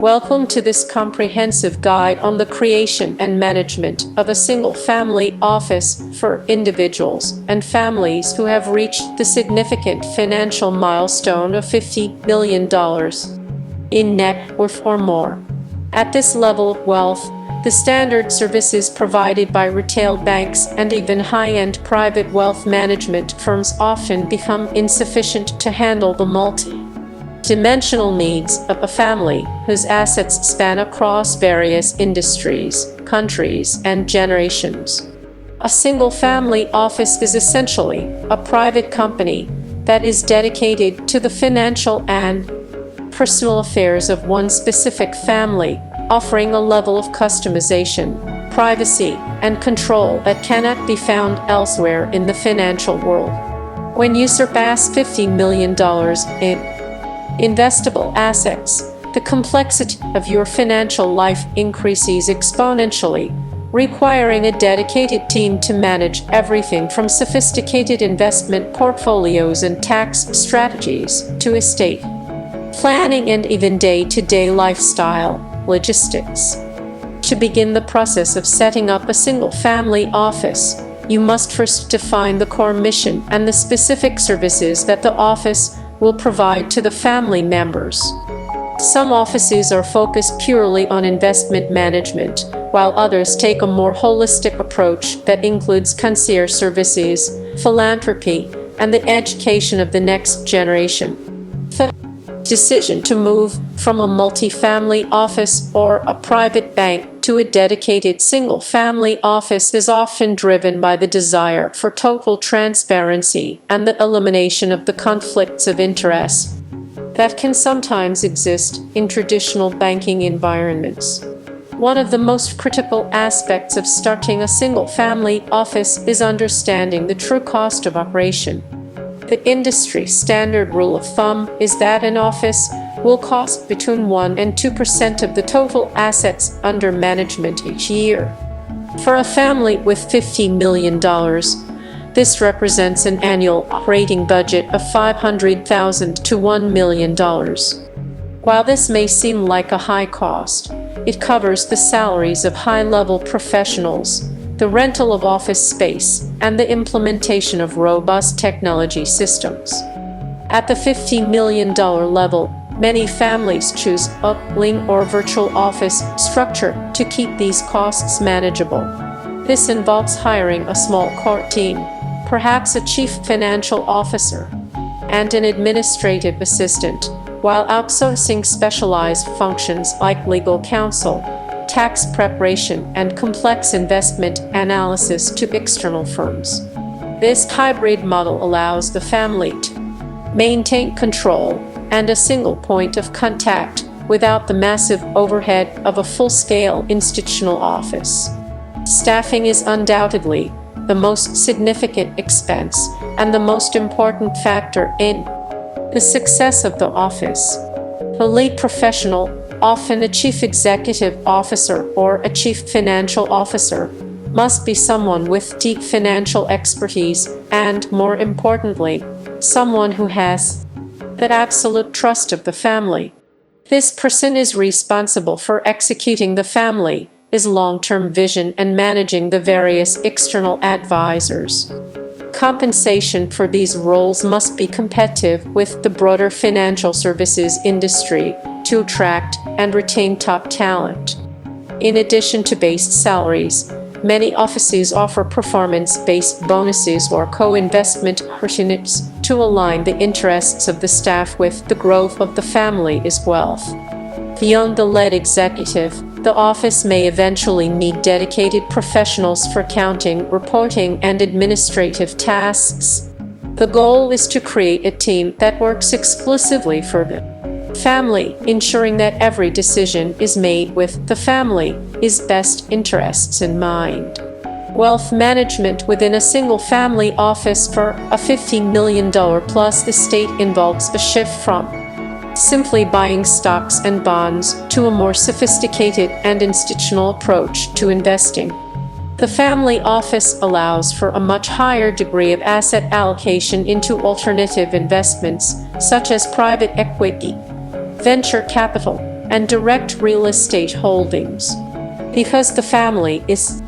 Welcome to this comprehensive guide on the creation and management of a single-family office for individuals and families who have reached the significant financial milestone of $50 million in net worth or more. At this level of wealth, the standard services provided by retail banks and even high-end private wealth management firms often become insufficient to handle the multi-dimensional needs of a family whose assets span across various industries, countries, and generations. A single-family office is essentially a private company that is dedicated to the financial and personal affairs of one specific family, offering a level of customization, privacy, and control that cannot be found elsewhere in the financial world. When you surpass $50 million in investable assets, the complexity of your financial life increases exponentially, requiring a dedicated team to manage everything from sophisticated investment portfolios and tax strategies to estate planning and even day-to-day lifestyle logistics. To begin the process of setting up a single-family office, you must first define the core mission and the specific services that the office will provide to the family members. Some offices are focused purely on investment management, while others take a more holistic approach that includes concierge services, philanthropy, and the education of the next generation. The decision to move from a multi-family office or a private bank to a dedicated single-family office is often driven by the desire for total transparency and the elimination of the conflicts of interest that can sometimes exist in traditional banking environments. One of the most critical aspects of starting a single-family office is understanding the true cost of operation. The industry standard rule of thumb is that an office will cost between 1% and 2% of the total assets under management each year. For a family with $50 million, this represents an annual operating budget of $500,000 to $1 million. While this may seem like a high cost, it covers the salaries of high-level professionals, the rental of office space, and the implementation of robust technology systems. At the $50 million level, many families choose a lean or virtual office structure to keep these costs manageable. This involves hiring a small core team, perhaps a chief financial officer, and an administrative assistant, while outsourcing specialized functions like legal counsel, tax preparation, and complex investment analysis to external firms. This hybrid model allows the family to maintain control and a single point of contact without the massive overhead of a full-scale institutional office. Staffing is undoubtedly the most significant expense and the most important factor in the success of the office. A lead professional, often a chief executive officer or a chief financial officer, must be someone with deep financial expertise and, more importantly, someone who has the absolute trust of the family. This person is responsible for executing the family's long-term vision and managing the various external advisors. Compensation for these roles must be competitive with the broader financial services industry to attract and retain top talent. In addition to base salaries, many offices offer performance-based bonuses or co-investment opportunities to align the interests of the staff with the growth of the family's wealth. Beyond the lead executive, the office may eventually need dedicated professionals for accounting, reporting, and administrative tasks. The goal is to create a team that works exclusively for the family, ensuring that every decision is made with the family's best interests in mind. Wealth management within a single-family office for a $50 million plus estate involves a shift from simply buying stocks and bonds to a more sophisticated and institutional approach to investing. The family office allows for a much higher degree of asset allocation into alternative investments, such as private equity, venture capital, and direct real estate holdings. Because the family is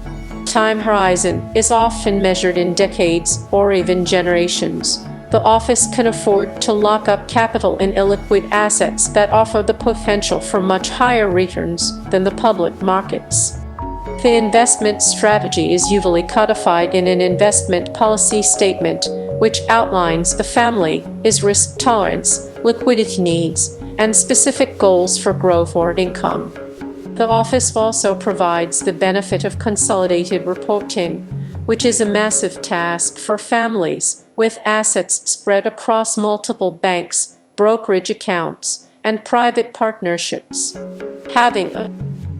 time horizon is often measured in decades or even generations, the office can afford to lock up capital in illiquid assets that offer the potential for much higher returns than the public markets. The investment strategy is usually codified in an investment policy statement, which outlines the family's risk tolerance, liquidity needs, and specific goals for growth or income. The office also provides the benefit of consolidated reporting, which is a massive task for families with assets spread across multiple banks, brokerage accounts, and private partnerships. Having a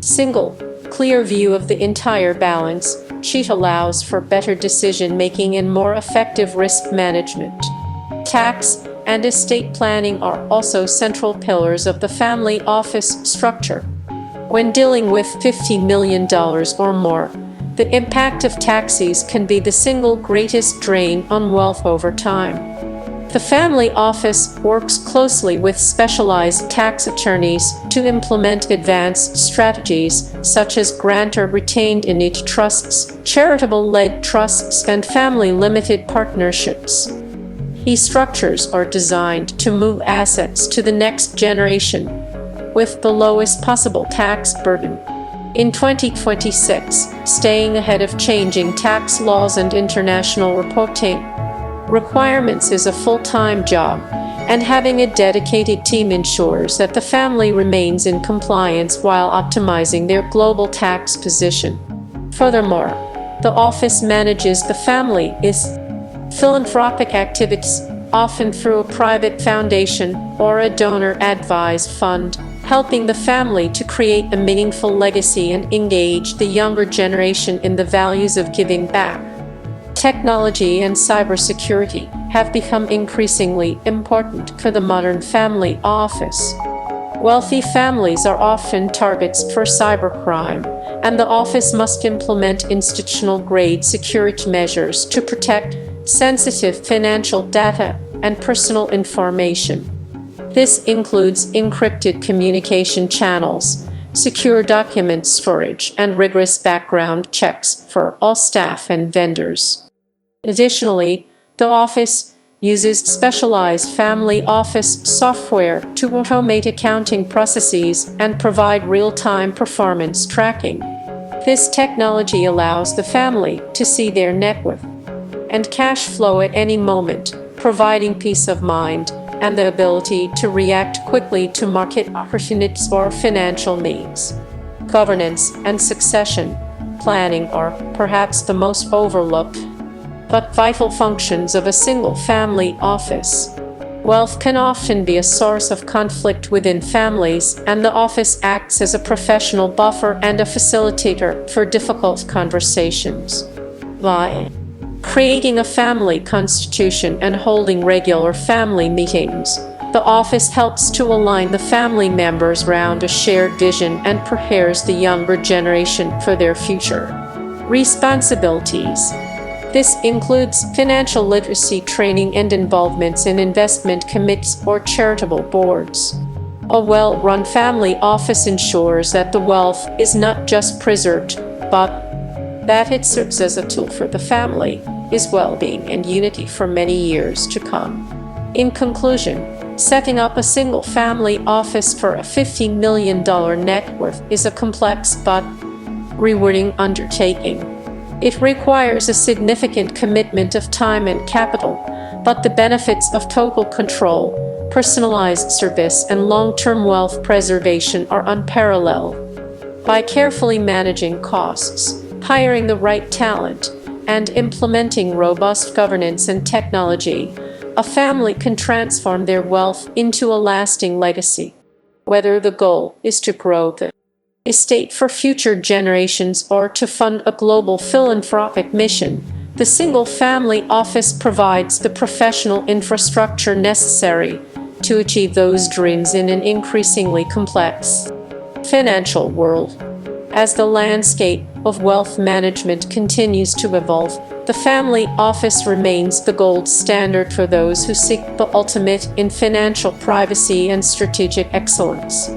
single, clear view of the entire balance sheet allows for better decision-making and more effective risk management. Tax and estate planning are also central pillars of the family office structure. When dealing with $50 million or more, the impact of taxes can be the single greatest drain on wealth over time. The family office works closely with specialized tax attorneys to implement advanced strategies such as grantor-retained annuity trusts, charitable-led trusts, and family-limited partnerships. These structures are designed to move assets to the next generation with the lowest possible tax burden. In 2026, staying ahead of changing tax laws and international reporting requirements is a full-time job, and having a dedicated team ensures that the family remains in compliance while optimizing their global tax position. Furthermore, the office manages the family's philanthropic activities, often through a private foundation or a donor-advised fund, helping the family to create a meaningful legacy and engage the younger generation in the values of giving back. Technology and cybersecurity have become increasingly important for the modern family office. Wealthy families are often targets for cybercrime, and the office must implement institutional-grade security measures to protect sensitive financial data and personal information. This includes encrypted communication channels, secure document storage, and rigorous background checks for all staff and vendors. Additionally, the office uses specialized family office software to automate accounting processes and provide real-time performance tracking. This technology allows the family to see their net worth and cash flow at any moment, providing peace of mind and the ability to react quickly to market opportunities or financial needs. Governance and succession planning are perhaps the most overlooked but vital functions of a single-family office. Wealth can often be a source of conflict within families, and the office acts as a professional buffer and a facilitator for difficult conversations. By creating a family constitution and holding regular family meetings, the office helps to align the family members around a shared vision and prepares the younger generation for their future responsibilities. This includes financial literacy training and involvements in investment committees or charitable boards. A well-run family office ensures that the wealth is not just preserved, but that it serves as a tool for the family's well-being and unity for many years to come. In conclusion, setting up a single-family office for a $50 million net worth is a complex but rewarding undertaking. It requires a significant commitment of time and capital, but the benefits of total control, personalized service, and long-term wealth preservation are unparalleled. By carefully managing costs, hiring the right talent, and implementing robust governance and technology, a family can transform their wealth into a lasting legacy. Whether the goal is to grow the estate for future generations or to fund a global philanthropic mission, the single-family office provides the professional infrastructure necessary to achieve those dreams in an increasingly complex financial world. As the landscape of wealth management continues to evolve, the family office remains the gold standard for those who seek the ultimate in financial privacy and strategic excellence.